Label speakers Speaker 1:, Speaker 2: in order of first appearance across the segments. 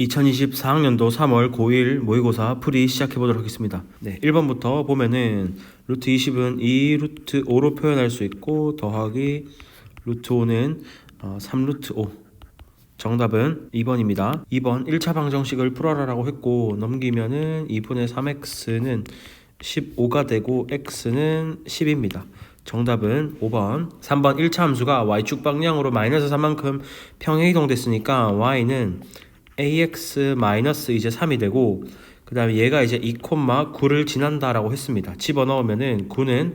Speaker 1: 2024학년도 3월 고1 모의고사 풀이 시작해 보도록 하겠습니다. 네, 1번부터 보면은 루트 20은 2 루트 5로 표현할 수 있고 더하기 루트 5는 3 루트 5. 정답은 2번입니다. 2번 1차 방정식을 풀어라라고 했고 넘기면은 2분의 3x는 15가 되고 x는 10입니다. 정답은 5번. 3번 1차 함수가 y축 방향으로 마이너스 3만큼 평행 이동됐으니까 y는 ax 마이너스 이제 3이 되고 그 다음에 얘가 이제 2,9를 지난다라고 했습니다. 집어넣으면은 9는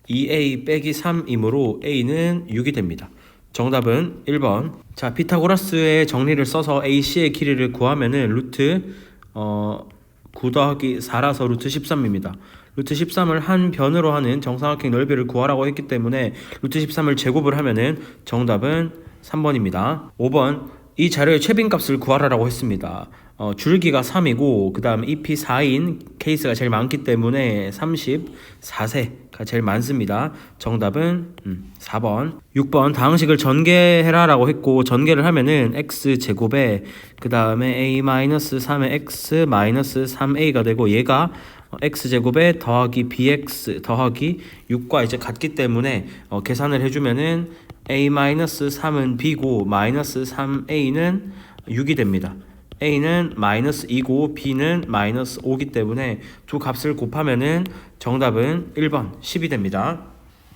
Speaker 1: 2a 빼기 3이므로 a는 6이 됩니다. 정답은 1번. 자, 피타고라스의 정리를 써서 ac의 길이를 구하면은 루트 9 더하기 4라서 루트 13입니다. 루트 13을 한 변으로 하는 정사각형 넓이를 구하라고 했기 때문에 루트 13을 제곱을 하면은 정답은 3번입니다. 5번 이 자료의 최빈값을 구하라고 했습니다. 줄기가 3이고 그 다음 잎이 4인 케이스가 제일 많기 때문에 34세가 제일 많습니다. 정답은 4번. 6번 다항식을 전개해라 라고 했고 전개를 하면은 x제곱에 그 다음에 a-3의 x-3a가 되고 얘가 x제곱에 더하기 bx 더하기 6과 이제 같기 때문에 계산을 해주면은 a-3은 b고 마이너스 3a는 6이 됩니다. a는 마이너스 2고 b는 마이너스 5기 때문에 두 값을 곱하면은 정답은 1번 10이 됩니다.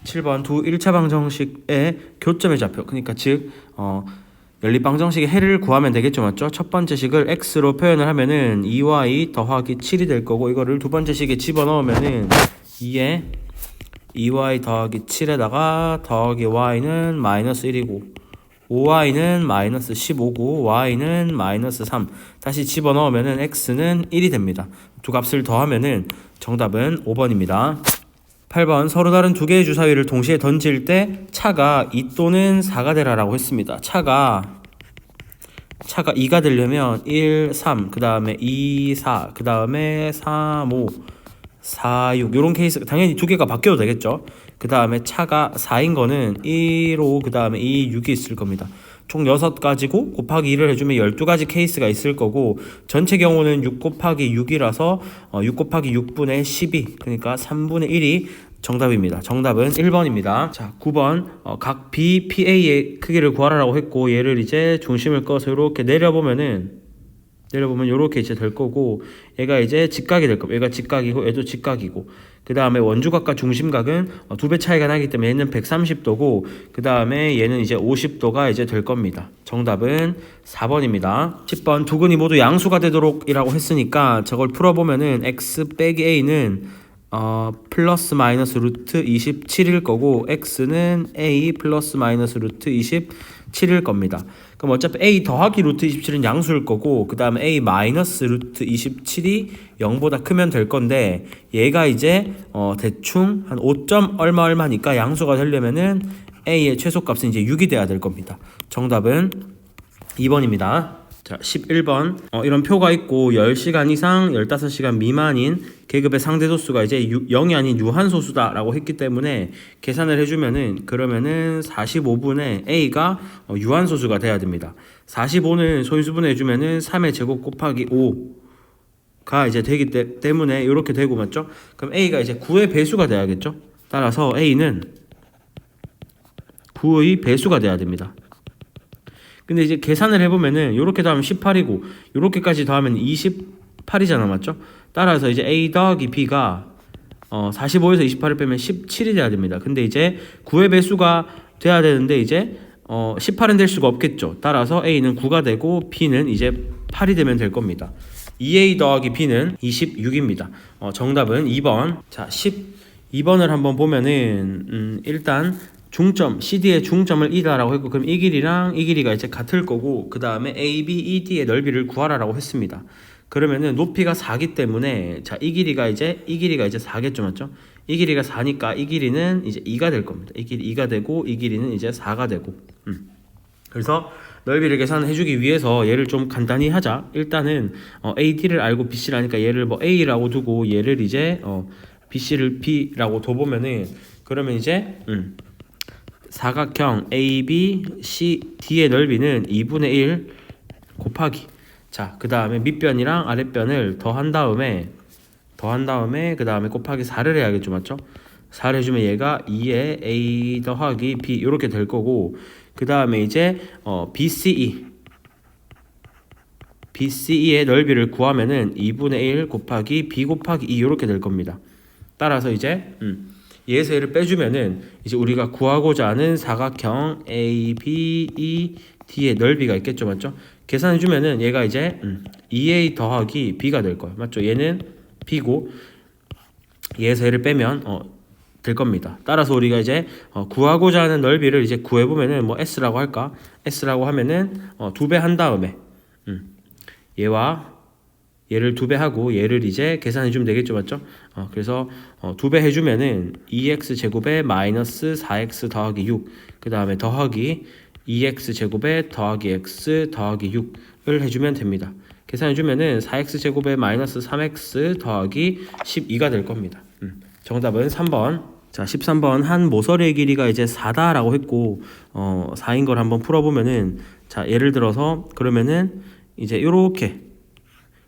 Speaker 1: 7번 두 1차 방정식의 교점의 좌표, 그러니까 즉 연립방정식의 해를 구하면 되겠죠, 맞죠? 첫 번째 식을 x로 표현을 하면은 2y 더하기 7이 될 거고 이거를 두 번째 식에 집어넣으면은 2에 2y 더하기 7에다가 더하기 y는 마이너스 1이고 5y는 마이너스 15고 y는 마이너스 3. 다시 집어넣으면은 x는 1이 됩니다. 두 값을 더하면은 정답은 5번입니다. 8번 서로 다른 두 개의 주사위를 동시에 던질 때 차가 2 또는 4가 되라라고 했습니다. 차가 2가 되려면 1, 3, 그 다음에 2, 4, 그 다음에 3, 5, 4, 6 이런 케이스 당연히 두 개가 바뀌어도 되겠죠. 그 다음에 차가 4인 거는 1, 5, 그 다음에 2, 6이 있을 겁니다. 총 6가지고 곱하기 2를 해주면 12가지 케이스가 있을 거고 전체 경우는 6 곱하기 6이라서 6 곱하기 6분의 12 그러니까 3분의 1이 정답입니다. 정답은 1번입니다. 자, 9번 각 B, PA의 크기를 구하라고 했고 얘를 이제 중심을 꺼서 이렇게 내려보면 이렇게 이제 될 거고 얘가 이제 직각이 될 겁니다. 얘가 직각이고 얘도 직각이고 그 다음에 원주각과 중심각은 2배 차이가 나기 때문에 얘는 130도고 그 다음에 얘는 이제 50도가 이제 될 겁니다. 정답은 4번입니다. 10번 두 근이 모두 양수가 되도록 이라고 했으니까 저걸 풀어보면은 x 빼기 a는 플러스 마이너스 루트 27일 거고 x는 a 플러스 마이너스 루트 27일 겁니다. 그럼 어차피 a 더하기 루트 27은 양수일 거고 그 다음에 a 마이너스 루트 27이 0보다 크면 될 건데 얘가 이제 대충 한 5점 얼마니까 양수가 되려면은 a의 최소값은 이제 6이 돼야 될 겁니다. 정답은 2번입니다. 자, 11번 이런 표가 있고 10시간 이상 15시간 미만인 계급의 상대소수가 이제 0이 아닌 유한소수다 라고 했기 때문에 계산을 해주면은 그러면은 45분의 a가 유한소수가 돼야 됩니다. 45는 소인수분해 해주면은 3의 제곱 곱하기 5가 이제 되기 때문에 이렇게 되고 맞죠? 그럼 a가 이제 9의 배수가 돼야겠죠? 따라서 a는 9의 배수가 돼야 됩니다. 근데 이제 계산을 해보면은 요렇게 더하면 18이고 요렇게까지 더하면 28이잖아, 맞죠? 따라서 이제 a 더하기 b가 45에서 28을 빼면 17이 돼야 됩니다. 근데 이제 9의 배수가 돼야 되는데 이제 18은 될 수가 없겠죠. 따라서 a는 9가 되고 b는 이제 8이 되면 될 겁니다. 2a 더하기 b는 26입니다. 정답은 2번. 자, 12번을 한번 보면은 일단 중점, CD의 중점을 E다라고 했고 그럼 이 길이랑 이 길이가 이제 같을 거고 그 다음에 AB, ED의 넓이를 구하라라고 했습니다. 그러면은 높이가 4기 때문에 자, 이 길이가 이제 4겠죠, 맞죠? 이 길이가 4니까 이 길이는 이제 2가 될 겁니다. 이 길이 2가 되고 이 길이는 이제 4가 되고 그래서 넓이를 계산해 주기 위해서 얘를 좀 간단히 하자. 일단은 AD를 알고 BC를 아니까 얘를 뭐 A라고 두고 얘를 이제 BC를 B라고 둬보면은 그러면 이제 사각형 ABCD의 넓이는 2분의 1 곱하기 자, 그 다음에 밑변이랑 아랫변을 더한 다음에 그 다음에 곱하기 4를 해야겠죠, 맞죠? 4를 해주면 얘가 2에 a 더하기 b 이렇게 될 거고, 그 다음에 이제 BCE의 넓이를 구하면은 2분의 1 곱하기 b 곱하기 2 이렇게 될 겁니다. 따라서 이제 얘에서 얘를 빼주면은 이제 우리가 구하고자 하는 사각형 ABED의 넓이가 있겠죠, 맞죠? 계산해주면은 얘가 이제 2a 더하기 b가 될 거예요, 맞죠? 얘는 b고 얘에서 얘를 빼면 될 겁니다. 따라서 우리가 이제 구하고자 하는 넓이를 이제 구해보면은 뭐 s라고 할까? s라고 하면은 2배 한 다음에 얘와 얘를 2배 하고 얘를 이제 계산해주면 되겠죠, 맞죠? 그래서 2배 해주면은 2x 제곱에 마이너스 4x 더하기 6, 그 다음에 더하기 2x 제곱에 더하기 x 더하기 6을 해주면 됩니다. 계산해주면은 4x 제곱에 마이너스 3x 더하기 12가 될 겁니다. 정답은 3번. 자, 13번 한 모서리의 길이가 이제 4다라고 했고 4인 걸 한번 풀어보면은, 자, 예를 들어서 그러면은 이제 요렇게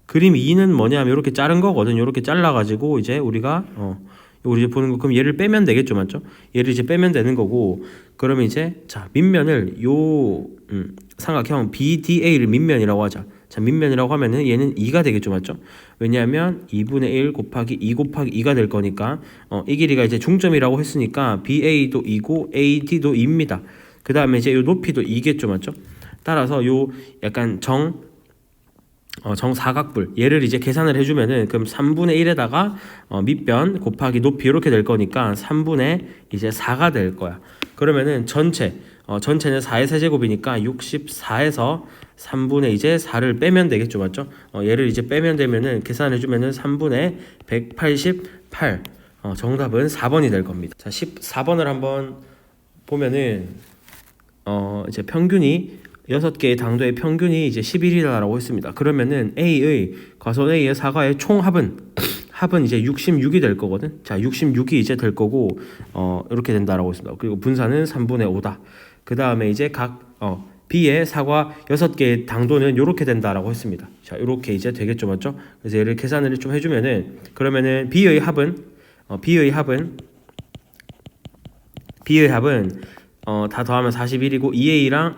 Speaker 1: 그림 2는 뭐냐면 이렇게 자른 거거든. 이렇게 잘라가지고 이제 우리가 우리 이제 보는 거, 그럼 얘를 빼면 되겠죠, 맞죠? 얘를 이제 빼면 되는 거고, 그러면 이제 자 밑면을 요 삼각형 BDA를 밑면이라고 하자. 자, 밑면이라고 하면은 얘는 2가 되겠죠, 맞죠? 왜냐하면 2분의 1 곱하기 2 곱하기 2가 될 거니까 이 길이가 이제 중점이라고 했으니까 BA도 2고 AD도 2입니다. 그 다음에 이제 요 높이도 2겠죠, 맞죠? 따라서 요 약간 정사각불 얘를 이제 계산을 해주면은, 그럼 3분의 1에다가 밑변 곱하기 높이 이렇게 될 거니까 3분의 이제 4가 될 거야. 그러면은 전체는 4의 세제곱이니까 64에서 3분의 이제 4를 빼면 되겠죠, 맞죠? 얘를 이제 빼면 되면은 계산해주면은 3분의 188. 정답은 4번이 될 겁니다. 자, 14번을 한번 보면은 이제 평균이 6개의 당도의 평균이 이제 11이다라고 했습니다. 그러면은 A의 과선 A의 사과의 총 합은 이제 66이 될 거거든. 자, 66이 이제 될 거고 이렇게 된다라고 했습니다. 그리고 분산은 3분의 5다. 그 다음에 이제 각 B의 사과 6개의 당도는 이렇게 된다라고 했습니다. 자, 이렇게 이제 되겠죠, 맞죠? 그래서 얘를 계산을 좀 해주면은, 그러면은 B의 합은 다 더하면 41이고 A랑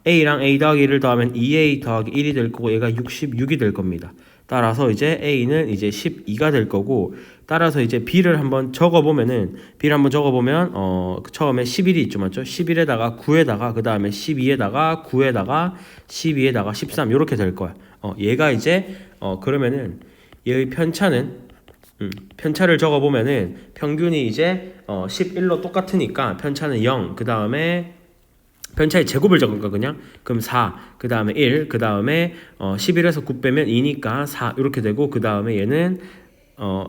Speaker 1: A 더하기 1을 더하면 2A 더하기 1이 될 거고, 얘가 66이 될 겁니다. 따라서 이제 A는 이제 12가 될 거고, 따라서 이제 B를 한번 적어보면 처음에 11이 있죠, 맞죠? 11에다가 9에다가 그 다음에 12에다가 9에다가 12에다가 13 이렇게 될 거야. 얘가 이제 그러면은 얘의 편차를 적어보면은 평균이 이제 11로 똑같으니까 편차는 0, 그 다음에 편차의 제곱을 적을까 그냥? 그럼 4, 그 다음에 1, 그 다음에 11에서 9 빼면 2니까 4 이렇게 되고, 그 다음에 얘는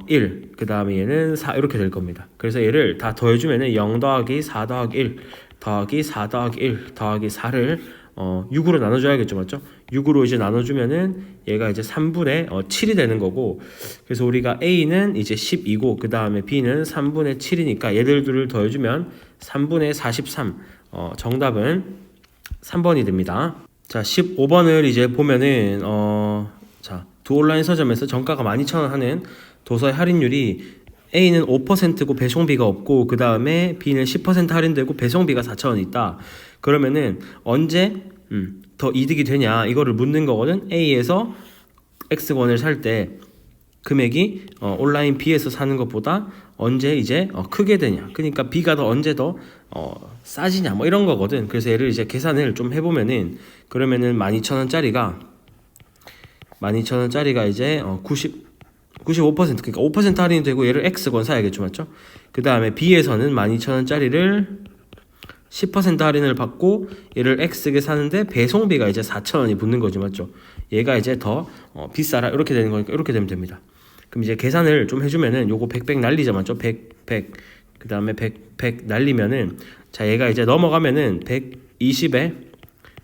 Speaker 1: 1, 그 다음에 얘는 4 이렇게 될 겁니다. 그래서 얘를 다 더해주면은 0 더하기 4 더하기 1 더하기 4 더하기 1 더하기 4를 6으로 나눠줘야겠죠, 맞죠? 6으로 이제 나눠주면은 얘가 이제 3분의 7이 되는 거고, 그래서 우리가 A는 이제 12고 그 다음에 B는 3분의 7이니까 얘들 둘을 더해주면 3분의 43. 정답은 3번이 됩니다. 자, 15번을 이제 보면은 자, 두 온라인 서점에서 정가가 12,000원 하는 도서의 할인율이 A는 5%고 배송비가 없고, 그 다음에 B는 10% 할인되고 배송비가 4,000원 있다. 그러면은 언제 더 이득이 되냐 이거를 묻는 거거든. A에서 X권을 살 때 금액이 온라인 B에서 사는 것보다 언제 이제 크게 되냐, 그러니까 B가 더 언제 더 싸지냐 뭐 이런 거거든. 그래서 얘를 이제 계산을 좀 해보면은, 그러면은 12,000원짜리가 이제 95% 그러니까 5% 할인이 되고 얘를 X권 사야겠죠, 맞죠? 그 다음에 B에서는 12,000원짜리를 10% 할인을 받고 얘를 X게 사는데 배송비가 이제 4,000원이 붙는 거죠, 맞죠? 얘가 이제 더 비싸라 이렇게 되는 거니까 이렇게 되면 됩니다. 그럼 이제 계산을 좀 해주면은 요거 100 날리자, 맞죠? 100 그 다음에 100 날리면은, 자, 얘가 이제 넘어가면은 120에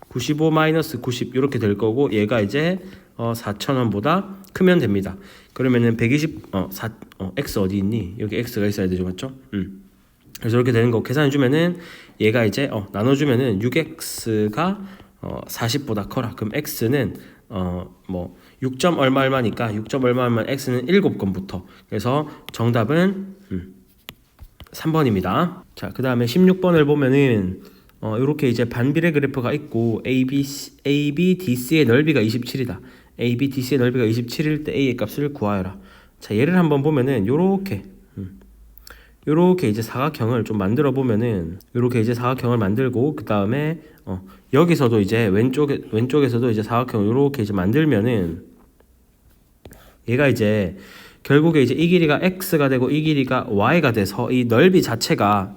Speaker 1: 95 마이너스 90 이렇게 될 거고, 얘가 이제 4,000원보다 크면 됩니다. 그러면은 120 X 어디 있니? 여기 X가 있어야 되죠, 맞죠? 그래서 이렇게 되는 거 계산해주면은 얘가 이제 나눠주면은 6X가 40보다 커라. 그럼 X는 뭐 6점 얼마 얼마니까 6점 얼마 얼마 x는 7건부터. 그래서 정답은 3번입니다. 자, 그 다음에 16번을 보면은 이렇게 이제 반비례 그래프가 있고 ABDC의 넓이가 27이다. ABDC의 넓이가 27일 때 A의 값을 구하여라. 자, 얘를 한번 보면은 요렇게 이제 사각형을 좀 만들어 보면은 요렇게 이제 사각형을 만들고 그 다음에 여기서도 이제 왼쪽에서도 이제 사각형을 요렇게 이제 만들면은 얘가 이제 결국에 이제 이 길이가 x가 되고 이 길이가 y가 돼서 이 넓이 자체가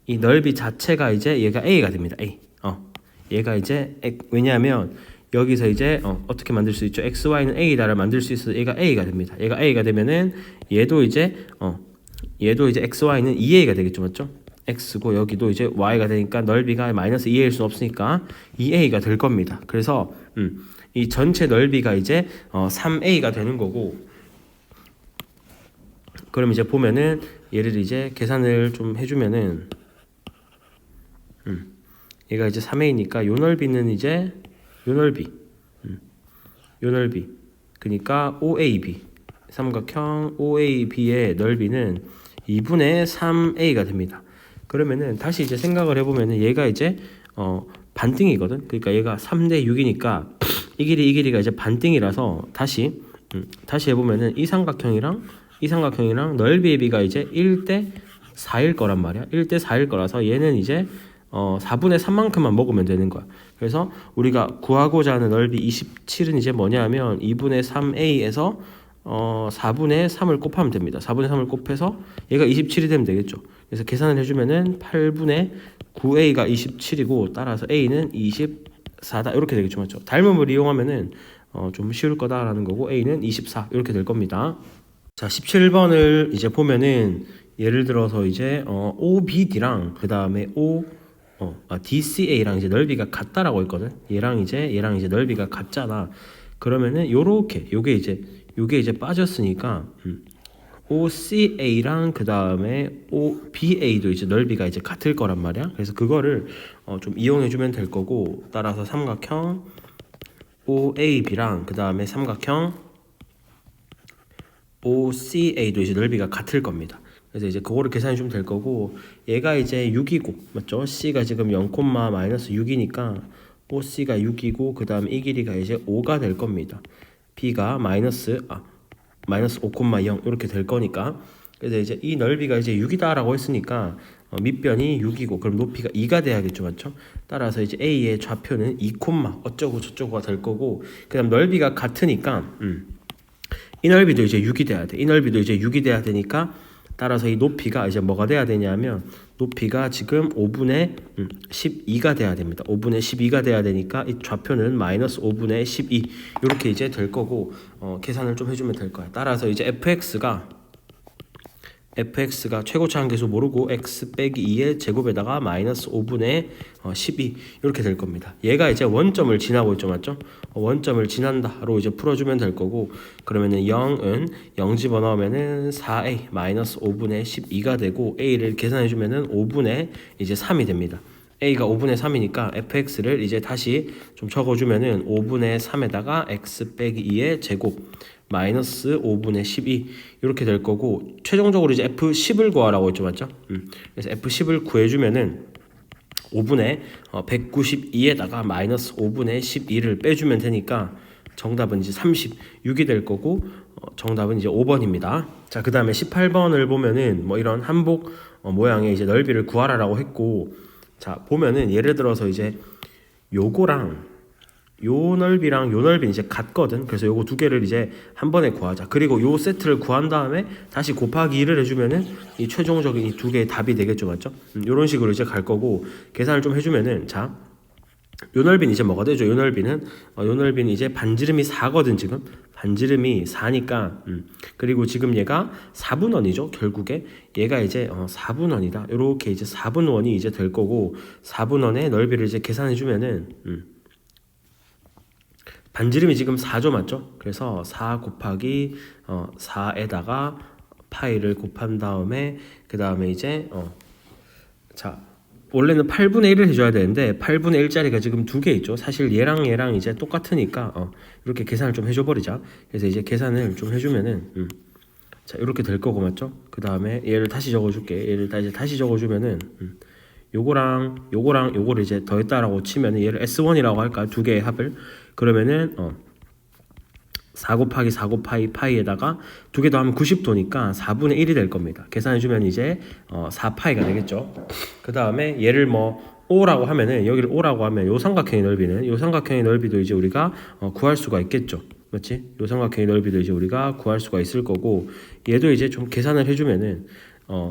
Speaker 1: 이제 얘가 a가 됩니다. A. 얘가 이제 왜냐하면 여기서 이제 어떻게 만들 수 있죠? xy는 a다를 만들 수 있어서 얘가 a가 됩니다. 얘가 a가 되면은 얘도 이제 xy는 2a가 되겠죠, 맞죠? x고 여기도 이제 y가 되니까 넓이가 마이너스 2a일 수 없으니까 2a가 될 겁니다. 그래서 이 전체 넓이가 이제 3a가 되는 거고. 그럼 이제 보면은 얘를 이제 계산을 좀 해주면은 얘가 이제 3a니까 요 넓이는 이제 요 넓이 그러니까 OAB 삼각형 OAB의 넓이는 2분의 3a가 됩니다. 그러면은 다시 이제 생각을 해보면은 얘가 이제 반등이거든. 그러니까 얘가 3대 6이니까 이 길이가 이제 반등이라서 다시 해보면은 이 삼각형이랑 넓이의 비가 이제 1대 4일 거란 말이야. 1대 4일 거라서 얘는 이제 4분의 3만큼만 먹으면 되는 거야. 그래서 우리가 구하고자 하는 넓이 27은 이제 뭐냐면 2분의 3a에서 4분의 3을 곱하면 됩니다. 4분의 3을 곱해서 얘가 27이 되면 되겠죠. 그래서 계산을 해주면은 8분의 9a가 27이고 따라서 a는 24다 이렇게 되겠죠, 맞죠? 닮음을 이용하면은 좀 쉬울 거다라는 거고 a는 24 이렇게 될 겁니다. 자, 17번을 이제 보면은 예를 들어서 이제 OBD랑 그 다음에 DCA랑 이제 넓이가 같다라고 했거든. 얘랑 이제 넓이가 같잖아. 그러면은 요게 이제 빠졌으니까 OCA랑 그 다음에 OBA도 이제 넓이가 이제 같을 거란 말이야. 그래서 그거를 좀 이용해 주면 될 거고, 따라서 삼각형 OAB랑 그 다음에 삼각형 OCA도 이제 넓이가 같을 겁니다. 그래서 이제 그거를 계산해 주면 될 거고, 얘가 이제 6이고 맞죠? C가 지금 0,-6이니까 OC가 6이고 그 다음에 이 길이가 이제 5가 될 겁니다. B가 마이너스 5,0 이렇게 될 거니까. 그래서 이제 이 넓이가 이제 6이다라고 했으니까 밑변이 6이고 그럼 높이가 2가 돼야겠죠, 맞죠? 따라서 이제 A의 좌표는 2, 어쩌고 저쩌고가 될 거고, 그다음 넓이가 같으니까 이 넓이도 이제 6이 돼야 돼. 이 넓이도 이제 6이 돼야 되니까 따라서 이 높이가 이제 뭐가 돼야 되냐면 높이가 지금 5분의 12가 돼야 됩니다. 5분의 12가 돼야 되니까 이 좌표는 마이너스 5분의 12 이렇게 이제 될 거고, 계산을 좀 해주면 될 거야. 따라서 이제 fx가 최고차 한계수 모르고 x 빼기 2의 제곱에다가 마이너스 5분의 12 이렇게 될 겁니다. 얘가 이제 원점을 지나고 있죠, 맞죠? 원점을 지난다로 이제 풀어주면 될 거고, 그러면은 0은 0 집어넣으면은 4a 마이너스 5분의 12가 되고, a를 계산해주면은 5분의 이제 3이 됩니다. a가 5분의 3이니까 fx를 이제 다시 좀 적어주면은 5분의 3에다가 x 빼기 2의 제곱 마이너스 5분의 12 이렇게 될 거고, 최종적으로 이제 F10을 구하라고 했죠, 맞죠? 그래서 F10을 구해주면은 5분의 192에다가 마이너스 5분의 12를 빼주면 되니까 정답은 이제 36이 될 거고, 정답은 이제 5번입니다. 자, 그 다음에 18번을 보면은 뭐 이런 한복 모양의 이제 넓이를 구하라라고 했고, 자, 보면은 예를 들어서 이제 요거랑 요 넓이랑 요 넓이는 이제 같거든. 그래서 요거 두 개를 이제 한 번에 구하자. 그리고 요 세트를 구한 다음에 다시 곱하기 2를 해주면은 이 최종적인 이 두 개의 답이 되겠죠, 맞죠? 요런 식으로 이제 갈 거고, 계산을 좀 해주면은, 자, 요 넓이는 이제 뭐가 되죠? 요 넓이는 이제 반지름이 4거든. 지금 반지름이 4니까 그리고 지금 얘가 4분원이죠. 결국에 얘가 이제 4분원이다. 요렇게 이제 4분원이 이제 될 거고, 4분원의 넓이를 이제 계산해 주면은 반지름이 지금 4죠, 맞죠? 그래서 4 곱하기 4에다가 파이를 곱한 다음에 그 다음에 이제 자,
Speaker 2: 원래는 8분의 1을 해줘야 되는데 8분의 1짜리가 지금 두 개 있죠. 사실 얘랑 이제 똑같으니까 이렇게 계산을 좀 해줘 버리자. 그래서 이제 계산을 좀 해주면은 자 이렇게 될 거고 맞죠? 그 다음에 얘를 다시 적어줄게. 얘를 다시 적어주면은 요거랑 요거를 이제 더했다라고 치면은 얘를 S1이라고 할까? 두 개의 합을. 그러면은 4 곱하기 4 곱하기 파이에다가 두 개 더하면 90도니까 4분의 1이 될 겁니다. 계산해주면 이제 4파이가 되겠죠. 그 다음에 얘를 뭐 O라고 하면은 여기를 O라고 하면 요 삼각형의 넓이는 요 삼각형의 넓이도 이제 우리가 구할 수가 있겠죠. 맞지? 요 삼각형의 넓이도 이제 우리가 구할 수가 있을 거고 얘도 이제 좀 계산을 해주면은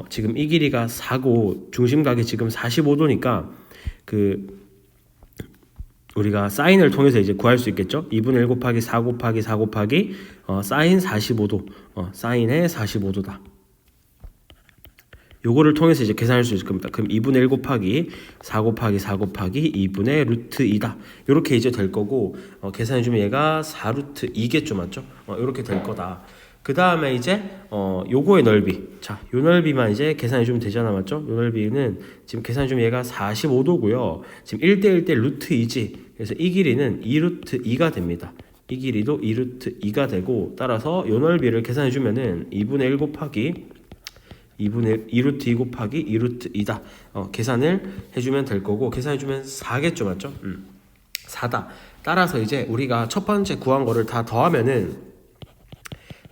Speaker 2: 지금 이 길이가 4고 중심각이 지금 45도니까 우리가 사인을 통해서 이제 구할 수 있겠죠. 2분의 1 곱하기 4 곱하기 4 곱하기 사인 45도 사인의 45도다. 요거를 통해서 이제 계산할 수 있을 겁니다. 그럼 2분의 1 곱하기 4 곱하기 4 곱하기 2분의 루트 2다. 요렇게 이제 될 거고 계산해주면 얘가 4 루트 2겠죠. 맞죠? 요렇게 될 거다. 그 다음에 이제 요거의 넓이, 자 요 넓이만 이제 계산해주면 되잖아. 맞죠? 요 넓이는 지금 계산해주면 얘가 45도고요 지금 1대1대 루트 2지. 그래서 이 길이는 2 루트 2가 됩니다. 이 길이도 2 루트 2가 되고, 따라서 요 넓이를 계산해주면은 2분의 1 곱하기 2 루트 2 곱하기 2 루트 2다. 계산을 해주면 될 거고, 계산해주면 4겠죠. 맞죠? 4다. 따라서 이제 우리가 첫 번째 구한 거를 다 더하면은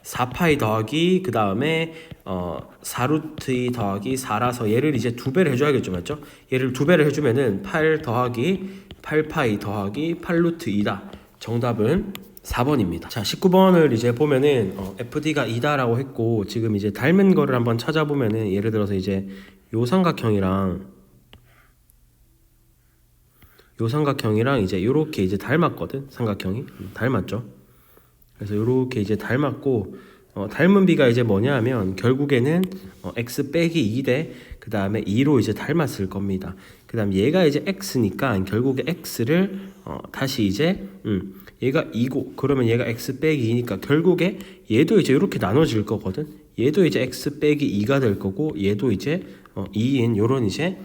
Speaker 2: 4파이 더하기 그 다음에 4루트 2 더하기 4라서 얘를 이제 2배를 해줘야겠죠. 맞죠? 얘를 2배를 해주면은 8 더하기 8파이 더하기 8루트 2다. 정답은 4번입니다. 자, 19번을 이제 보면은 FD가 2다라고 했고, 지금 이제 닮은 거를 한번 찾아보면은 예를 들어서 이제 요 삼각형이랑 이제 요렇게 이제 닮았거든. 삼각형이 닮았죠. 그래서 요렇게 이제 닮았고, 닮은 비가 이제 뭐냐 하면 결국에는 x 빼기 2대 그 다음에 2로 이제 닮았을 겁니다. 그 다음 얘가 이제 x니까 결국에 x를 다시 이제 얘가 2고 그러면 얘가 x 빼기 2니까 결국에 얘도 이제 이렇게 나눠질 거거든. 얘도 이제 x 빼기 2가 될 거고 얘도 이제 2인 요런 이제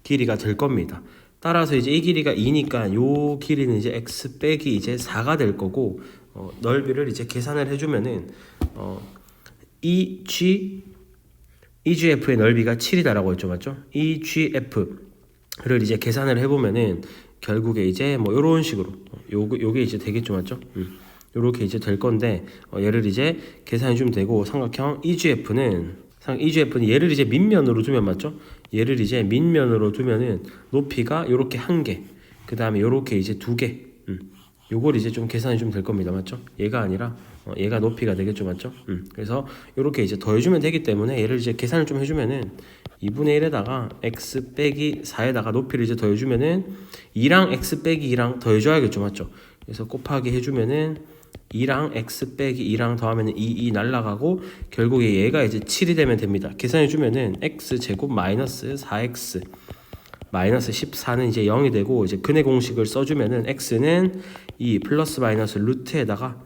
Speaker 2: 길이가 될 겁니다. 따라서 이제 이 길이가 2니까 요 길이는 이제 x 빼기 이제 4가 될 거고, 넓이를 이제 계산을 해주면은 EGF의 넓이가 7이다라고 했죠. 맞죠? EGF를 이제 계산을 해보면은 결국에 이제 뭐 요런 식으로 요게 이제 되겠죠. 맞죠? 요렇게 이제 될 건데 얘를 이제 계산해주면 되고, 삼각형 EGF는 얘를 이제 밑면으로 두면 맞죠? 얘를 이제 밑면으로 두면은 높이가 요렇게 1개, 그 다음에 요렇게 이제 2개. 요걸 이제 좀 계산해 주면 될 겁니다. 맞죠? 얘가 아니라 얘가 높이가 되겠죠. 맞죠? 그래서 요렇게 이제 더해주면 되기 때문에 얘를 이제 계산을 좀 해주면은 2분의 1에다가 x 빼기 4에다가 높이를 이제 더해주면은 2랑 x 빼기 2랑 더해줘야겠죠. 맞죠? 그래서 곱하기 해주면은 2랑 x 빼기 2랑 더하면 2 날라가고 결국에 얘가 이제 7이 되면 됩니다. 계산해주면은 x 제곱 마이너스 4x 마이너스 14는 이제 0이 되고, 이제 근의 공식을 써주면은 x는 2 플러스 마이너스 루트에다가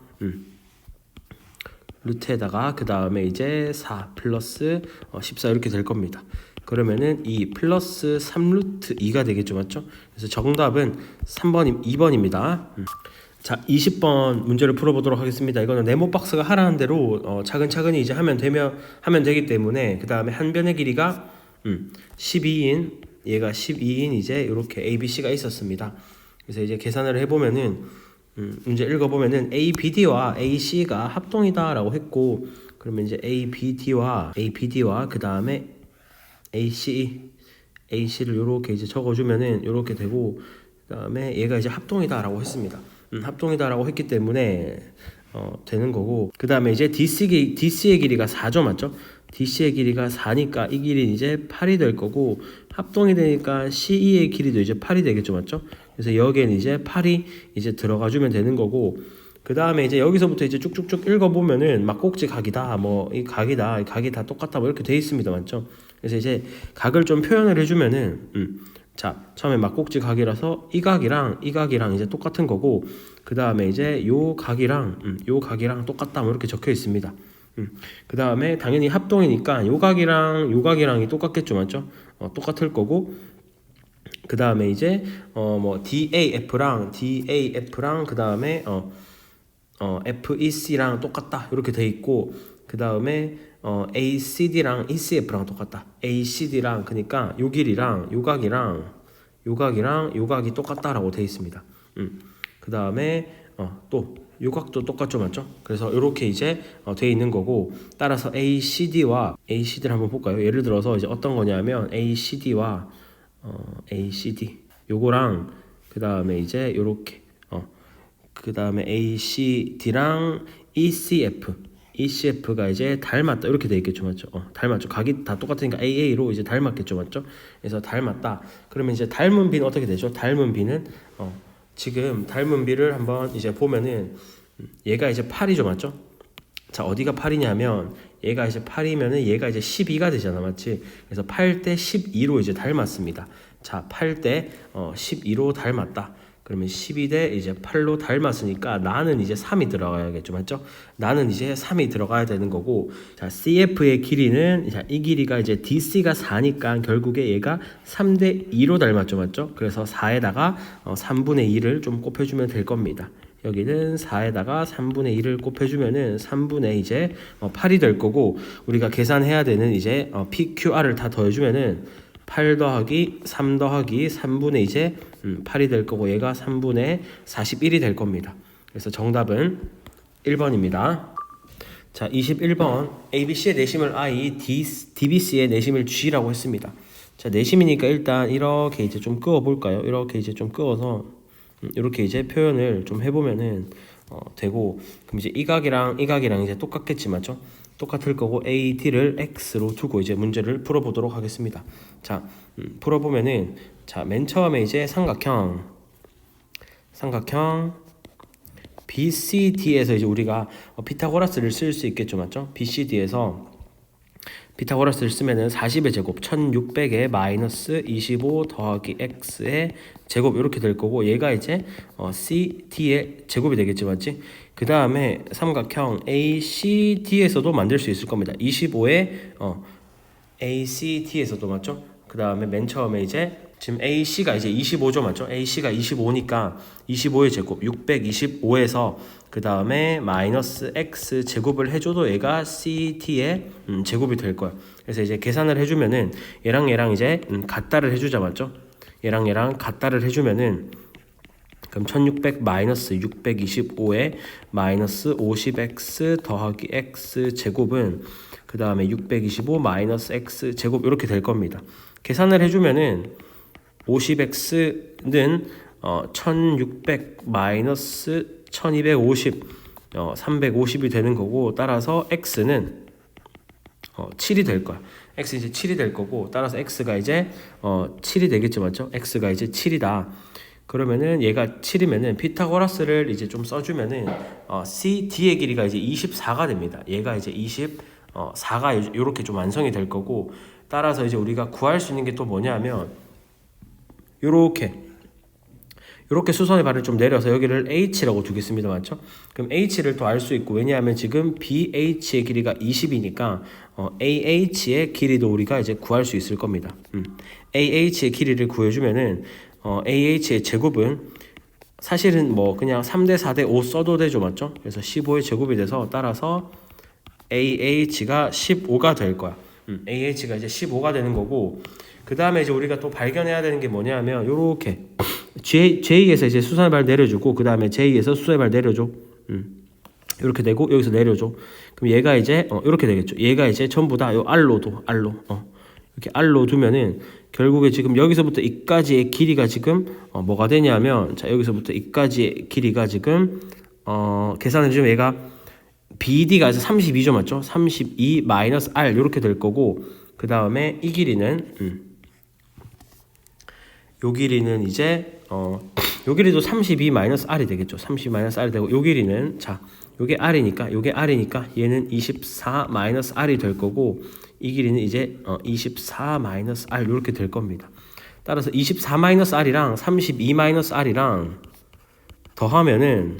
Speaker 2: 그 다음에 이제 4 플러스 14 이렇게 될 겁니다. 그러면은 2 플러스 3루트 2가 되겠죠. 맞죠? 그래서 정답은 2번입니다. 자, 20번 문제를 풀어보도록 하겠습니다. 이거는 네모 박스가 하라는 대로 차근차근히 이제 하면 되기 때문에, 그 다음에 한 변의 길이가 12인, 얘가 12인 이제 이렇게 ABC가 있었습니다. 그래서 이제 계산을 해보면은 문제 읽어보면은 ABD와 AC가 합동이다라고 했고, 그러면 이제 ABD와 그 다음에 AC를 이렇게 이제 적어주면은 이렇게 되고, 그 다음에 얘가 이제 합동이다라고 했습니다. 합동이다라고 했기 때문에 되는 거고, 그 다음에 이제 DC의 길이가 4죠. 맞죠? DC의 길이가 4니까 이 길이는 이제 8이 될 거고, 합동이 되니까 CE의 길이도 이제 8이 되겠죠. 맞죠? 그래서 여기에는 이제 8이 이제 들어가 주면 되는 거고, 그 다음에 이제 여기서부터 이제 쭉쭉쭉 읽어보면은 막꼭지 각이다, 뭐 이 각이 다 똑같다, 뭐 이렇게 돼 있습니다. 맞죠? 그래서 이제 각을 좀 표현을 해주면은 자, 처음에 막꼭지 각이라서 이 각이랑 이제 똑같은 거고, 그 다음에 이제 요 각이랑 똑같다, 뭐 이렇게 적혀 있습니다. 그 다음에 당연히 합동이니까 요 각이랑이 똑같겠죠. 맞죠? 똑같을 거고, 그 다음에 이제 뭐 DAF랑 그 다음에 FEC랑 똑같다 이렇게 돼 있고, 그 다음에 ACD랑 ECF랑 똑같다. ACD랑 그러니까 요 길이랑 요 각이랑 요 각이 똑같다라고 돼 있습니다. 그 다음에 또 요각도 똑같죠, 맞죠? 그래서 이렇게 이제 돼 있는 거고, 따라서 ACD를 한번 볼까요? 예를 들어서 이제 어떤 거냐면 ACD와 ACD 요거랑 그 다음에 이제 요렇게 그 다음에 ACD랑 ECF가 이제 닮았다 이렇게 돼 있겠죠, 맞죠? 닮았죠. 각이 다 똑같으니까 AA로 이제 닮았겠죠, 맞죠? 그래서 닮았다. 그러면 이제 닮은 비는 어떻게 되죠? 닮은 비는 지금 닮은 비를 한번 이제 보면은 얘가 이제 8이죠, 맞죠? 자, 어디가 8이냐면 얘가 이제 8이면은 얘가 이제 12가 되잖아, 맞지? 그래서 8대 12로 이제 닮았습니다. 자, 8대 12로 닮았다. 그러면 12대 이제 8로 닮았으니까 나는 이제 3이 들어가야겠죠, 맞죠? 나는 이제 3이 들어가야 되는 거고, 자, CF의 길이는, 자, 이 길이가 이제 DC가 4니까 결국에 얘가 3대 2로 닮았죠, 맞죠? 그래서 4에다가 3분의 2를 좀 곱해주면 될 겁니다. 여기는 4에다가 3분의 1을 곱해주면은 3분의 이제 8이 될 거고, 우리가 계산해야 되는 이제 PQR을 다 더해주면은 8 더하기 3 더하기 3분의 이제 8이 될 거고, 얘가 3분의 41이 될 겁니다. 그래서 정답은 1번입니다. 자, 21번 ABC의 내심을 I, DBC의 내심을 G라고 했습니다. 자, 내심이니까 일단 이렇게 이제 좀 그어 볼까요? 이렇게 이제 좀 그어서 이렇게 이제 표현을 좀 해보면은 되고, 그럼 이제 이 각이랑 이제 똑같겠지, 맞죠? 똑같을 거고 AD를 X로 두고 이제 문제를 풀어보도록 하겠습니다. 자, 풀어보면은, 자, 맨 처음에 이제 삼각형 BCD에서 이제 우리가 피타고라스를 쓸 수 있겠죠, 맞죠? BCD에서 피타고라스를 쓰면은 40의 제곱 1600에 마이너스 25 더하기 x의 제곱 이렇게 될 거고, 얘가 이제 CD의 제곱이 되겠지, 맞지? 그 다음에 삼각형 ACD에서도 만들 수 있을 겁니다. 25에 ACD에서도, 맞죠? 그 다음에 맨 처음에 이제 지금 AC가 이제 25죠, 맞죠? AC가 25니까 25의 제곱 625에서 그 다음에 마이너스 x 제곱을 해줘도 얘가 CD의 제곱이 될 거야. 그래서 이제 계산을 해주면은 얘랑 이제 같다를 해주자, 맞죠? 얘랑 같다를 해주면은, 그럼 1600 마이너스 625에 마이너스 50x 더하기 x 제곱은 그 다음에 625 마이너스 x 제곱 이렇게 될 겁니다. 계산을 해주면은 50x는 1600 마이너스 1250 350이 되는 거고, 따라서 x는 7이 될 거야. x 이제 7이 될 거고, 따라서 x가 이제 7이 되겠죠, 맞죠? x가 이제 7이다. 그러면은 얘가 7이면은 피타고라스를 이제 좀 써주면은 CD의 길이가 이제 24가 됩니다. 얘가 이제 24가 이렇게 좀 완성이 될 거고, 따라서 이제 우리가 구할 수 있는 게 또 뭐냐면 요렇게 수선의 발을 좀 내려서 여기를 H라고 두겠습니다, 맞죠? 그럼 H를 또 알 수 있고, 왜냐하면 지금 BH의 길이가 20이니까 AH의 길이도 우리가 이제 구할 수 있을 겁니다. AH의 길이를 구해주면은 AH의 제곱은 사실은 뭐 그냥 3대 4대 5 써도 되죠, 맞죠? 그래서 15의 제곱이 돼서, 따라서 AH가 15가 될 거야. AH가 이제 15가 되는 거고, 그 다음에 이제 우리가 또 발견해야 되는 게 뭐냐면 요렇게 J에서 이제 수선의 발 내려주고, 그 다음에 J에서 수선의 발 내려줘. 이렇게 되고, 여기서 내려줘. 그럼 얘가 이제 이렇게 되겠죠. 얘가 이제 전부 다 요 R로 이렇게 R로 두면은 결국에 지금 여기서부터 이까지의 길이가 지금 뭐가 되냐면, 자, 여기서부터 이까지의 길이가 지금 계산해 주면 얘가 BD가 32죠, 맞죠? 32 마이너스 R 이렇게 될 거고, 그 다음에 이 길이는 요 길이는 이제 요 길이도 32 마이너스 R이 되겠죠. 32 마이너스 R이 되고, 요 길이는, 자, 요게 R이니까 얘는 24 마이너스 R이 될 거고, 이 길이는 이제 24 마이너스 R 이렇게 될 겁니다. 따라서 24 마이너스 R이랑 32 마이너스 R이랑 더하면은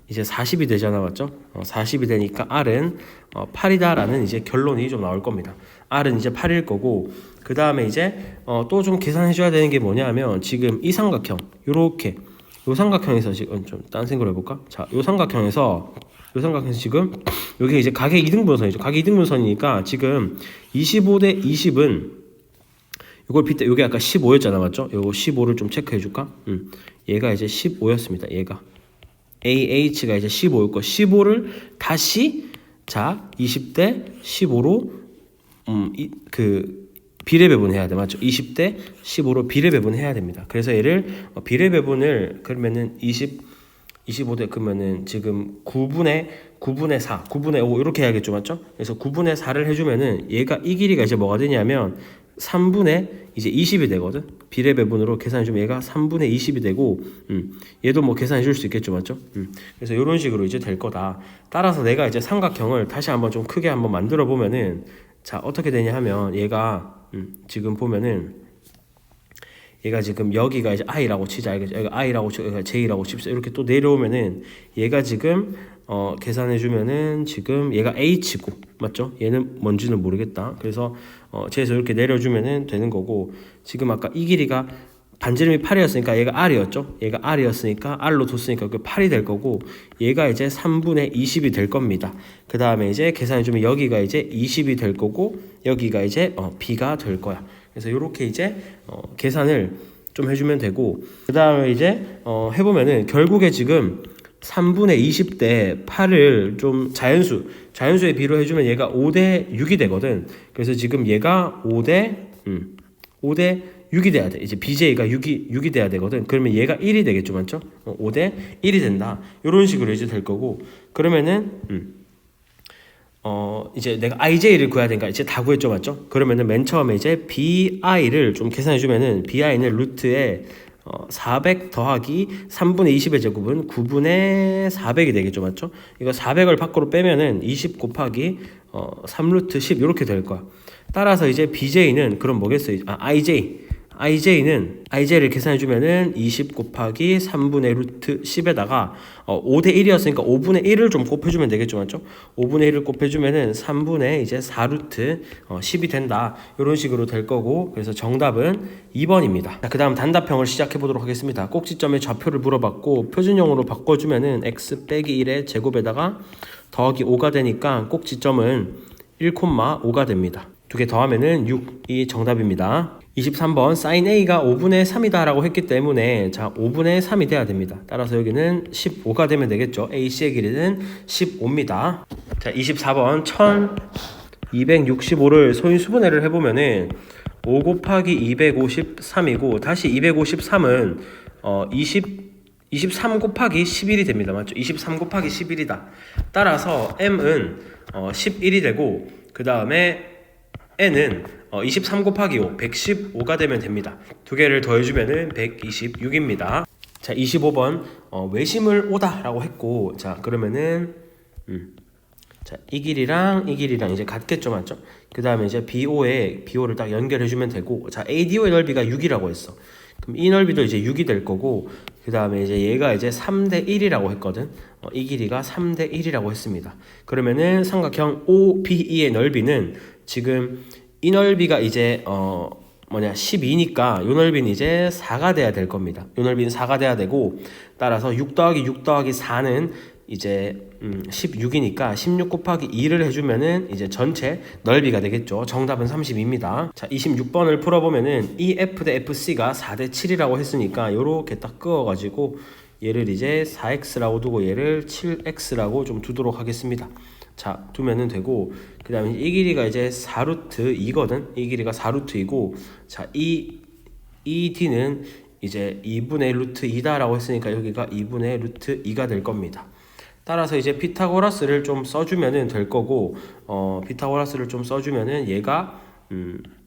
Speaker 2: 이제 40이 되잖아, 맞죠? 40이 되니까 R은 8이다라는 이제 결론이 좀 나올 겁니다. R은 이제 8일 거고, 그 다음에 이제 또 좀 계산해 줘야 되는 게 뭐냐면 지금 이 삼각형 요렇게 요 삼각형에서 지금 좀 딴 생각을 해볼까? 자, 요 삼각형에서 지금 여기 이제 가계 이등분선이죠. 가계 이등분선이니까 지금 25대 20은 요걸 빗대 요게 아까 15였잖아, 맞죠? 요거 15를 좀 체크해 줄까? 얘가 이제 15였습니다. 얘가 AH가 이제 15였고 15를 다시 자 20대 15로 비례 배분해야 돼, 맞죠? 20대 15로 비례 배분해야 됩니다. 그래서 얘를 비례 배분을 그러면은 25대 그러면은 지금 9분의 4, 9분의 5 이렇게 해야겠죠, 맞죠? 그래서 9분의 4를 해주면은 얘가 이 길이가 이제 뭐가 되냐면 3분의 이제 20이 되거든. 비례 배분으로 계산해 주면 얘가 3분의 20이 되고, 얘도 뭐 계산해 줄 수 있겠죠, 맞죠? 그래서 이런 식으로 이제 될 거다. 따라서 내가 이제 삼각형을 다시 한번 좀 크게 한번 만들어 보면은 자 어떻게 되냐 하면 얘가 지금 보면은 얘가 지금 여기가 이제 i라고 치자. 여기가 i라고 치고 여기가 j라고 칩시다. 이렇게 또 내려오면은 얘가 지금 계산해 주면은 지금 얘가 h고 맞죠? 얘는 뭔지는 모르겠다. 그래서 j에서 이렇게 내려주면은 되는 거고 지금 아까 이 길이가 반지름이 8이었으니까 얘가 r이었죠? 얘가 r이었으니까 r로 뒀으니까 그 8이 될 거고 얘가 이제 3분의 20이 될 겁니다. 그 다음에 이제 계산해 주면 여기가 이제 20이 될 거고 여기가 이제 b가 될 거야. 그래서 이렇게 이제 계산을 좀 해주면 되고 그 다음에 이제 해보면은 결국에 지금 3분의 20대 8을 좀 자연수의 비로 해주면 얘가 5대 6이 되거든. 그래서 지금 얘가 5대 6이 돼야 돼. 이제 BJ가 6이 돼야 되거든. 그러면 얘가 1이 되겠죠, 맞죠? 5대 1이 된다. 이런 식으로 이제 될 거고 그러면은 이제 내가 IJ를 구해야 되니까 이제 다 구했죠, 맞죠? 그러면은 맨 처음에 이제 BI를 좀 계산해 주면은 BI는 루트에 400 더하기 3분의 20의 제곱은 9분의 400이 되겠죠, 맞죠? 이거 400을 밖으로 빼면은 20 곱하기 3루트 10 이렇게 될 거야. 따라서 이제 BJ는 그럼 뭐겠어요? IJ를 계산해 주면은 20 곱하기 3분의 루트 10에다가 5대 1이었으니까 5분의 1을 좀 곱해주면 되겠죠, 맞죠? 5분의 1을 곱해주면은 3분의 이제 4루트 10이 된다. 이런 식으로 될 거고 그래서 정답은 2번입니다. 자, 그 다음 단답형을 시작해 보도록 하겠습니다. 꼭지점의 좌표를 물어봤고 표준형으로 바꿔주면은 x 빼기 1의 제곱에다가 더하기 5가 되니까 꼭지점은 1,5가 됩니다. 두 개 더하면은 6이 정답입니다. 23번 sin A가 5분의 3이다 라고 했기 때문에 자 5분의 3이 돼야 됩니다. 따라서 여기는 15가 되면 되겠죠. AC의 길이는 15입니다. 자 24번 1265를 소인수분해를 해보면은 5 곱하기 253이고 다시 253은 23 곱하기 11이 됩니다. 맞죠? 23 곱하기 11이다. 따라서 M은 11이 되고 그 다음에 N은 23 곱하기 5, 115가 되면 됩니다. 두 개를 더해주면은 126입니다. 자, 25번 외심을 오다 라고 했고 자 그러면은 자, 이 길이랑 이제 같겠죠, 맞죠? 그 다음에 이제 BO를 딱 연결해주면 되고 자, ADO의 넓이가 6이라고 했어. 그럼 이 넓이도 이제 6이 될 거고 그 다음에 이제 얘가 이제 3대 1이라고 했거든. 이 길이가 3대 1이라고 했습니다. 그러면은 삼각형 OBE의 넓이는 지금 이 넓이가 이제 12니까 요 넓이는 이제 4가 돼야 될 겁니다. 요 넓이는 4가 돼야 되고 따라서 6 더하기 4는 이제 16이니까 16 곱하기 2를 해주면은 이제 전체 넓이가 되겠죠. 정답은 32입니다. 자 26번을 풀어보면은 이 F 대 FC가 4대 7이라고 했으니까 요렇게 딱 그어가지고 얘를 이제 4x라고 두고 얘를 7x라고 좀 두도록 하겠습니다. 자 두면은 되고 그 다음에 이 길이가 이제 4루트 2거든. 이 길이가 4루트 2고 자 이 D는 이제 2분의 루트 2다 라고 했으니까 여기가 2분의 루트 2가 될 겁니다. 따라서 이제 피타고라스를 좀 써주면은 될 거고 피타고라스를 좀 써주면은 얘가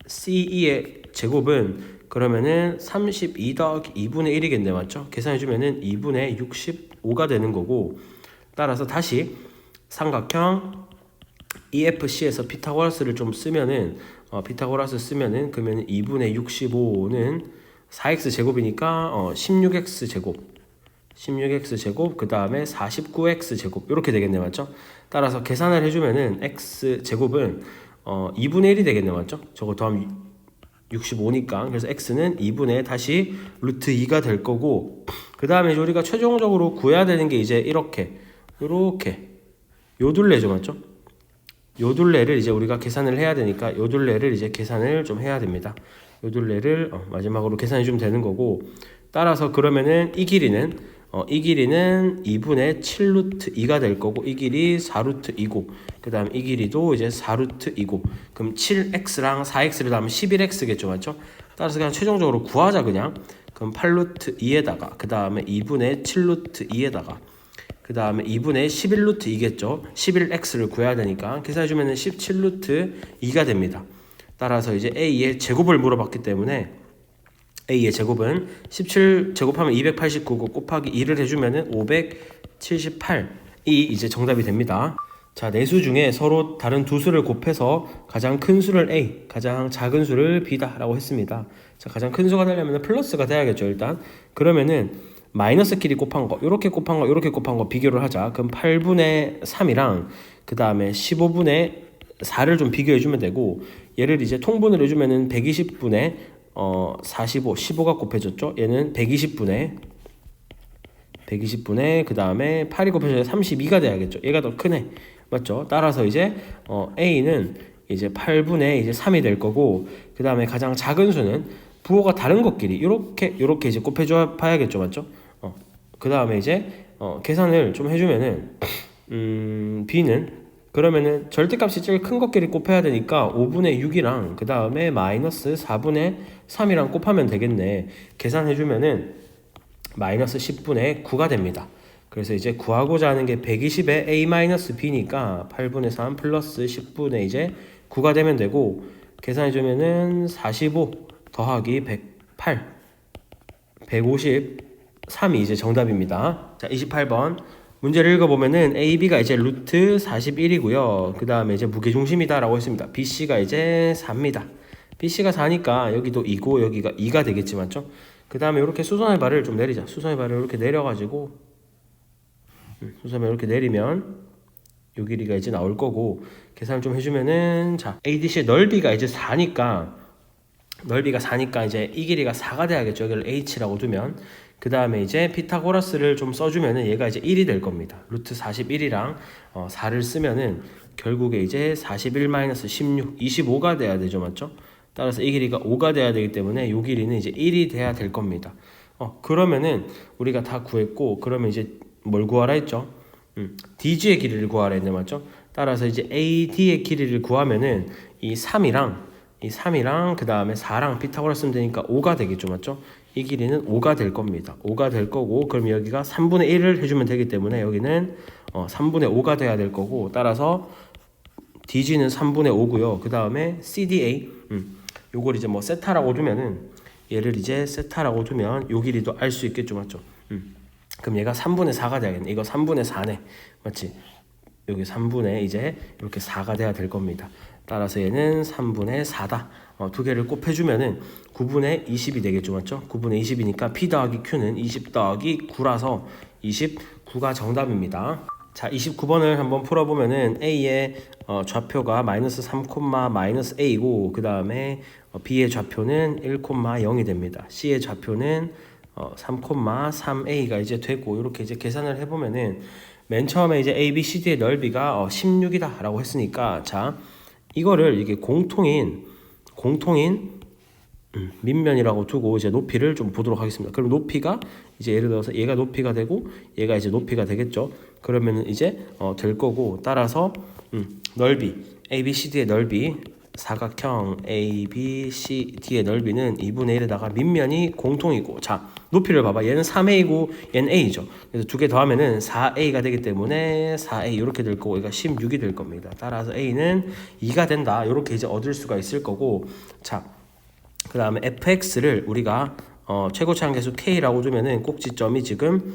Speaker 2: CE의 제곱은 그러면은 32 더하기 2분의 1이겠네, 맞죠? 계산해주면은 2분의 65가 되는 거고 따라서 다시 삼각형 EFC에서 피타고라스를 좀 쓰면은 피타고라스 쓰면은 그러면 2분의 65는 4x 제곱이니까 16x 제곱 그 다음에 49x 제곱 이렇게 되겠네, 맞죠? 따라서 계산을 해주면은 x 제곱은 2분의 1이 되겠네, 맞죠? 저거 더하면 65니까 그래서 x는 2분의 다시 루트 2가 될 거고 그 다음에 이제 우리가 최종적으로 구해야 되는 게 이제 이렇게 요 둘레죠, 맞죠? 요 둘레를 이제 우리가 계산을 해야 되니까 요 둘레를 이제 계산을 좀 해야 됩니다. 요 둘레를 마지막으로 계산해 주면 되는 거고 따라서 그러면은 이 길이는 2분의 7루트 2가 될 거고 이 길이 4루트 2고 그 다음 이 길이도 이제 4루트 2고 그럼 7x랑 4x를 더하면 11x겠죠, 맞죠? 따라서 그냥 최종적으로 구하자 그냥. 그럼 8루트 2에다가 그 다음에 2분의 7루트 2에다가 그 다음에 2분의 11루트 2겠죠. 11x를 구해야 되니까 계산해주면 17루트 2가 됩니다. 따라서 이제 a의 제곱을 물어봤기 때문에 a의 제곱은 17 제곱하면 289고 곱하기 2를 해주면 578이 이제 정답이 됩니다. 자, 내수 중에 서로 다른 두 수를 곱해서 가장 큰 수를 a, 가장 작은 수를 b다 라고 했습니다. 자, 가장 큰 수가 되려면 플러스가 돼야겠죠, 일단. 그러면은 마이너스끼리 곱한 거, 요렇게 곱한 거, 요렇게 곱한 거 비교를 하자. 그럼 8분의 3이랑 그 다음에 15분의 4를 좀 비교해주면 되고 얘를 이제 통분을 해주면은 120분의 45, 15가 곱해졌죠. 얘는 120분의 그 다음에 8이 곱해져서 32가 돼야겠죠. 얘가 더 크네, 맞죠? 따라서 이제 A는 이제 8분의 이제 3이 될 거고 그 다음에 가장 작은 수는 부호가 다른 것끼리 요렇게 이제 곱해줘 봐야겠죠, 맞죠? 그 다음에 이제 계산을 좀 해주면은 B는 그러면은 절대값이 제일 큰 것끼리 곱해야 되니까 5분의 6이랑 그 다음에 마이너스 4분의 3이랑 곱하면 되겠네. 계산해주면은 마이너스 10분의 9가 됩니다. 그래서 이제 구하고자 하는 게 120의 a-b니까 8분의 3 플러스 10분의 이제 9가 되면 되고 계산해주면은 45 더하기 108 153이 이제 정답입니다. 자, 28번 문제를 읽어보면은 AB가 이제 루트 41이고요. 그 다음에 이제 무게중심이다 라고 했습니다. BC가 이제 4입니다. BC가 4니까 여기도 2고 여기가 2가 되겠지, 맞죠? 그 다음에 이렇게 수선의 발을 좀 내리자. 수선의 발을 이렇게 내려가지고 수선을 이렇게 내리면 요 길이가 이제 나올 거고 계산을 좀 해주면은 자, ADC의 넓이가 이제 4니까 이제 이 길이가 4가 돼야겠죠. 여기를 H라고 두면 그 다음에 이제 피타고라스를 좀 써주면은 얘가 이제 1이 될 겁니다. 루트 41이랑 4를 쓰면은 결국에 이제 41-16 25가 돼야 되죠, 맞죠? 따라서 이 길이가 5가 돼야 되기 때문에 이 길이는 이제 1이 돼야 될 겁니다. 그러면은 우리가 다 구했고 그러면 이제 뭘 구하라 했죠? DG의 길이를 구하라 했네, 맞죠? 따라서 이제 AD의 길이를 구하면은 이 3이랑 그 다음에 4랑 피타고라스 쓰면 되니까 5가 되겠죠, 맞죠? 이 길이는 5가 될 겁니다. 5가 될 거고 그럼 여기가 3분의 1을 해주면 되기 때문에 여기는 3분의 5가 돼야 될 거고 따라서 DG는 3분의 5고요. 그 다음에 CDA 요걸 이제 뭐 세타라고 두면은 얘를 이제 세타라고 두면 요 길이도 알 수 있겠죠, 맞죠? 그럼 얘가 3분의 4가 돼야겠네. 이거 3분의 4네, 맞지? 여기 3분의 이제 이렇게 4가 돼야 될 겁니다. 따라서 얘는 3분의 4다. 두 개를 곱해주면은 9분의 20이 되겠죠, 맞죠? 9분의 20이니까 P 더하기 Q는 20 더하기 9라서 29가 정답입니다. 자, 29번을 한번 풀어보면은 A의 좌표가 마이너스 3, 마이너스 A고 그 다음에 B의 좌표는 1,0이 됩니다. C의 좌표는 3,3A가 이제 되고 이렇게 이제 계산을 해보면은 맨 처음에 이제 A, B, C, D의 넓이가 16이다 라고 했으니까 자, 이거를 이게 공통인 밑면이라고 두고 이제 높이를 좀 보도록 하겠습니다. 그럼 높이가 이제 예를 들어서 얘가 높이가 되고 얘가 이제 높이가 되겠죠. 그러면은 이제 될 거고 따라서 넓이 ABCD의 넓이 사각형 ABCD의 넓이는 2분의 1에다가 밑면이 공통이고 자 높이를 봐봐 얘는 3A고 얘는 A죠. 그래서 두 개 더하면은 4A가 되기 때문에 4A 이렇게 될 거고 얘가 16이 될 겁니다. 따라서 A는 2가 된다 이렇게 이제 얻을 수가 있을 거고 자 그 다음에 fx를 우리가 최고치 한계수 k라고 두면은 꼭지점이 지금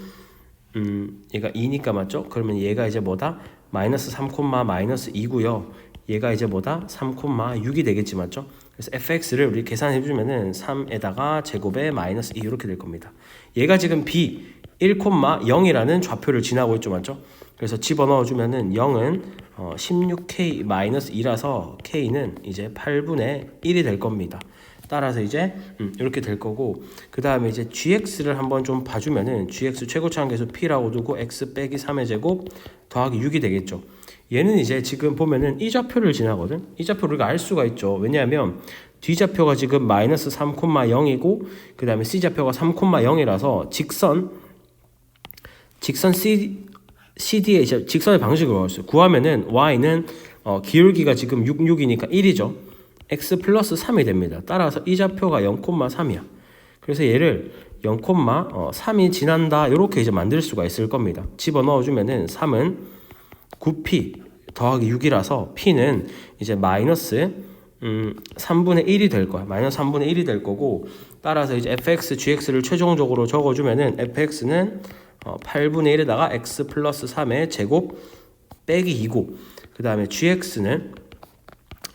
Speaker 2: 얘가 2니까 맞죠? 그러면 얘가 이제 뭐다? 마이너스 3, 마이너스 2고요. 얘가 이제 뭐다? 3,6이 되겠지, 맞죠? 그래서 fx를 우리 계산해 주면은 3에다가 제곱에 마이너스 2 이렇게 될 겁니다. 얘가 지금 b 1,0이라는 좌표를 지나고 있죠, 맞죠? 그래서 집어넣어 주면은 0은 16k 마이너스 2라서 k는 이제 8분의 1이 될 겁니다. 따라서 이제 이렇게 될 거고, 그 다음에 이제 gx를 한번 좀 봐주면은 gx 최고차항계수 p라고 두고 x 빼기 3의 제곱 더하기 6이 되겠죠. 얘는 이제 지금 보면은 이 좌표를 지나거든. 이 좌표를 우리가 알 수가 있죠. 왜냐하면 D좌표가 지금 마이너스 3,0이고 그 다음에 C좌표가 3,0이라서 직선 CD의 이제 직선의 방식으로 구했어요. 구하면은 Y는 기울기가 지금 6, 6이니까 1이죠. X 플러스 3이 됩니다. 따라서 이 좌표가 0,3이야. 그래서 얘를 0,3이 지난다 이렇게 이제 만들 수가 있을 겁니다. 집어넣어주면은 3은 9p 더하기 6이라서 p는 이제 마이너스 3분의 1이 될 거야. 마이너스 3분의 1이 될 거고, 따라서 이제 fx, gx를 최종적으로 적어주면은 fx는 8분의 1에다가 x 플러스 3의 제곱 빼기 2고, 그 다음에 gx는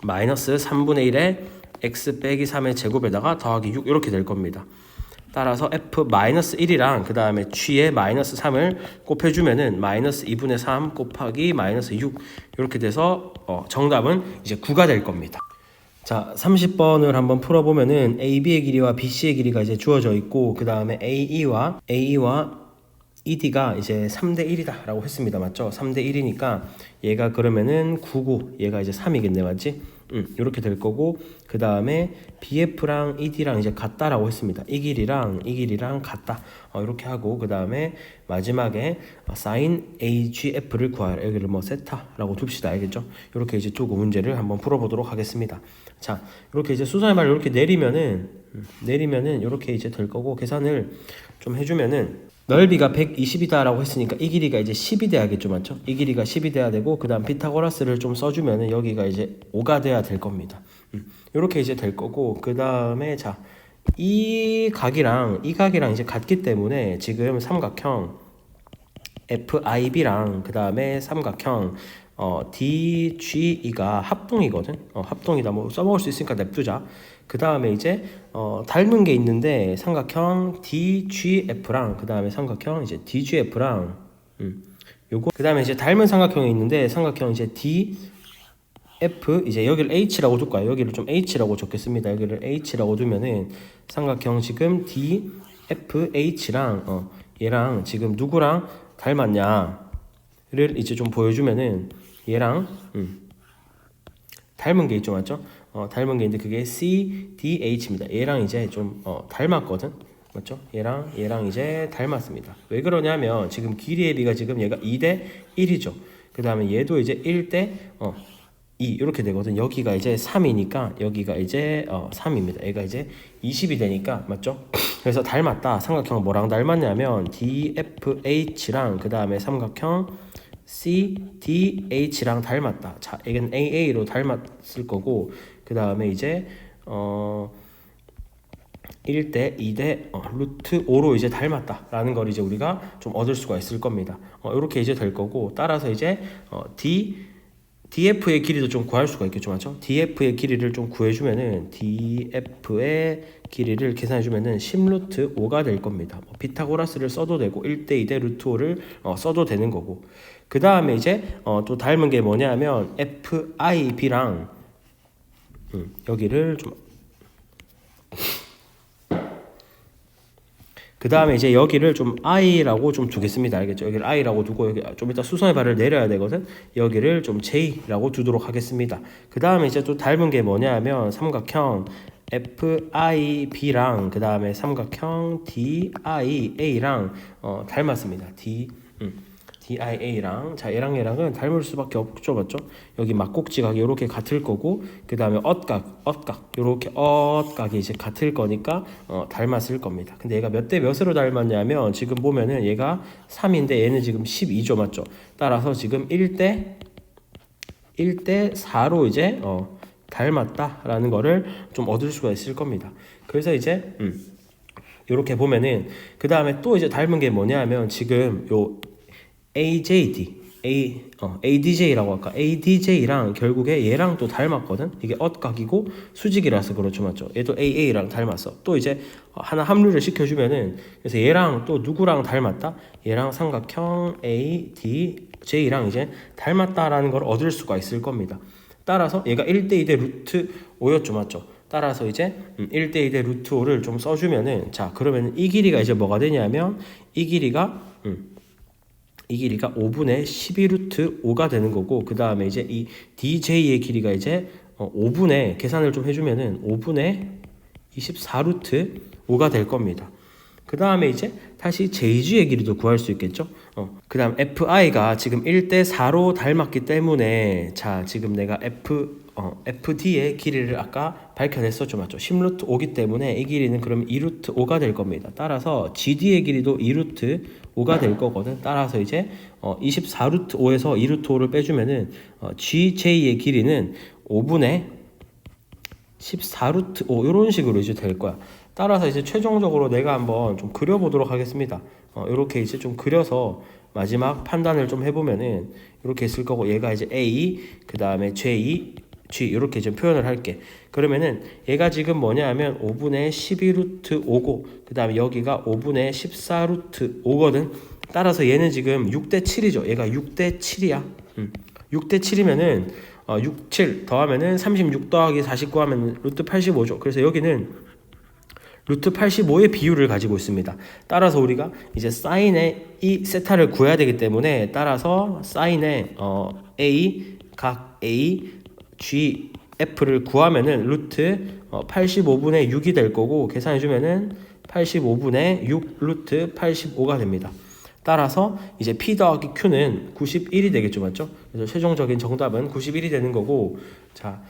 Speaker 2: 마이너스 3분의 1에 x 빼기 3의 제곱에다가 더하기 6 이렇게 될 겁니다. 따라서 f 마이너스 1이랑 그 다음에 g에 마이너스 3을 곱해주면은 마이너스 2분의 3 곱하기 마이너스 6 이렇게 돼서 정답은 이제 9가 될 겁니다. 자, 30번을 한번 풀어보면은 AB의 길이와 BC의 길이가 이제 주어져 있고, 그 다음에 AE와 ED가 이제 3대 1이다 라고 했습니다. 맞죠? 3대 1이니까 얘가 그러면은 9고 얘가 이제 3이겠네. 맞지? 이렇게 될 거고, 그 다음에 BF랑 ED랑 이제 같다라고 했습니다. 이 길이랑 같다. 이렇게 하고, 그 다음에 마지막에 sin AGF를 구하라. 여기를 뭐 세타라고 둡시다. 알겠죠? 이렇게 이제 두고 문제를 한번 풀어보도록 하겠습니다. 자, 이렇게 이제 수선의 말을 이렇게 내리면은 이렇게 이제 될 거고, 계산을 좀 해주면은 넓이가 120이다 라고 했으니까 이 길이가 이제 10이 돼야겠죠. 맞죠? 이 길이가 10이 돼야 되고, 그 다음 피타고라스를 좀 써주면은 여기가 이제 5가 돼야 될 겁니다. 이렇게 이제 될 거고, 그 다음에 자, 이 각이랑 이제 같기 때문에 지금 삼각형 FIB랑 그 다음에 삼각형 DGE가 합동이거든. 합동이다. 뭐 써먹을 수 있으니까 냅두자. 그 다음에 이제 닮은 게 있는데 삼각형 DGF랑 그 다음에 삼각형 이제 DGF랑 요거 그 다음에 이제 닮은 삼각형이 있는데 삼각형 이제 DF 이제 여기를 H라고 둘까요? 여기를 좀 H라고 적겠습니다. 여기를 H라고 두면은 삼각형 지금 DFH랑 얘랑 지금 누구랑 닮았냐를 이제 좀 보여주면은 얘랑 닮은 게 있죠. 맞죠? 닮은 게 있는데 그게 CDH입니다. 얘랑 이제 좀 닮았거든. 맞죠? 얘랑 이제 닮았습니다. 왜 그러냐면 지금 길이의 비가 지금 얘가 2대 1이죠. 그 다음에 얘도 이제 1대 2 이렇게 되거든. 여기가 이제 3이니까 여기가 이제 3입니다. 얘가 이제 20이 되니까 맞죠? 그래서 닮았다. 삼각형 뭐랑 닮았냐면 DFH랑 그 다음에 삼각형 CDH랑 닮았다. 자, 이건 AA로 닮았을 거고, 그 다음에 이제 1대 2대 루트 5로 이제 닮았다라는 걸 이제 우리가 좀 얻을 수가 있을 겁니다. 이렇게 이제 될 거고, 따라서 이제 DF의 길이도 좀 구할 수가 있겠죠. 맞죠? DF의 길이를 좀 구해주면은 DF의 길이를 계산해주면은 10루트 5가 될 겁니다. 피타고라스를 써도 되고 1대 2대 루트 5를 써도 되는 거고, 그 다음에 이제 또 닮은 게 뭐냐면 FIB랑 여기를 좀 그 다음에 이제 여기를 좀 I라고 좀 두겠습니다. 알겠죠? 여기를 I라고 두고 여기 좀 이따 수선의 발을 내려야 되거든. 여기를 좀 J라고 두도록 하겠습니다. 그 다음에 이제 또 닮은 게 뭐냐면 삼각형 FIB랑 그 다음에 삼각형 DIA랑 닮았습니다. DIA랑 자 얘랑은 닮을 수밖에 없죠. 맞죠? 여기 막꼭지각이 이렇게 같을 거고, 그 다음에 엇각 이렇게 엇각이 이제 같을 거니까 닮았을 겁니다. 근데 얘가 몇 대 몇으로 닮았냐면 지금 보면은 얘가 3인데 얘는 지금 12죠. 맞죠? 따라서 지금 1대 4로 이제 닮았다라는 거를 좀 얻을 수가 있을 겁니다. 그래서 이제 이렇게 보면은 그 다음에 또 이제 닮은 게 뭐냐면 지금 요 ADJ라고 할까? ADJ랑 결국에 얘랑 또 닮았거든. 이게 엇각이고 수직이라서 그렇죠. 맞죠? 얘도 AA랑 닮았어. 또 이제 하나 합류를 시켜주면은 그래서 얘랑 또 누구랑 닮았다? 얘랑 삼각형 ADJ랑 이제 닮았다라는 걸 얻을 수가 있을 겁니다. 따라서 얘가 1대 2대 루트 5였죠. 맞죠? 따라서 이제 1대 2대 루트 5를 좀 써주면은 자 그러면 이 길이가 이제 뭐가 되냐면 이 길이가 5분의 12 루트 5가 되는 거고 그 다음에 이제 이 DJ의 길이가 이제 5분의 계산을 좀 해주면은 5분의 24 루트 5가 될 겁니다. 그 다음에 이제 다시 JG의 길이도 구할 수 있겠죠. 그 다음 FI가 지금 1대 4로 닮았기 때문에 자 지금 내가 FD의 길이를 아까 밝혀냈었죠, 맞죠? 10루트 5기 때문에 이 길이는 그럼 2루트 5가 될 겁니다. 따라서 GD의 길이도 2루트 5가 될 거거든. 따라서 이제 24루트 5에서 2루트 5를 빼주면은 GJ의 길이는 5분의 14루트 5 이런 식으로 이제 될 거야. 따라서 이제 최종적으로 내가 한번 좀 그려보도록 하겠습니다. 이렇게 이제 좀 그려서 마지막 판단을 좀 해보면은 이렇게 있을 거고 얘가 이제 A 그 다음에 J, G 이렇게 좀 표현을 할게. 그러면은 얘가 지금 뭐냐 하면 5분의 12루트 5고 그 다음에 여기가 5분의 14루트 5거든. 따라서 얘는 지금 6대 7이죠. 얘가 6대 7이야. 6대 7이면은 6, 7 더하면은 36 더하기 49 하면 루트 85죠. 그래서 여기는 루트 85의 비율을 가지고 있습니다. 따라서 우리가 이제 사인의 이 세타를 구해야 되기 때문에 따라서 사인의 A, 각 A, G, F를 구하면은 루트 85분의 6이 될 거고 계산해주면은 85분의 6 루트 85가 됩니다. 따라서 이제 P 더하기 Q는 91이 되겠죠, 맞죠? 그래서 최종적인 정답은 91이 되는 거고 자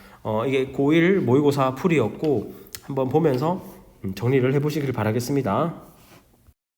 Speaker 2: 이게 고1 모의고사 풀이였고 한번 보면서 정리를 해보시길 바라겠습니다.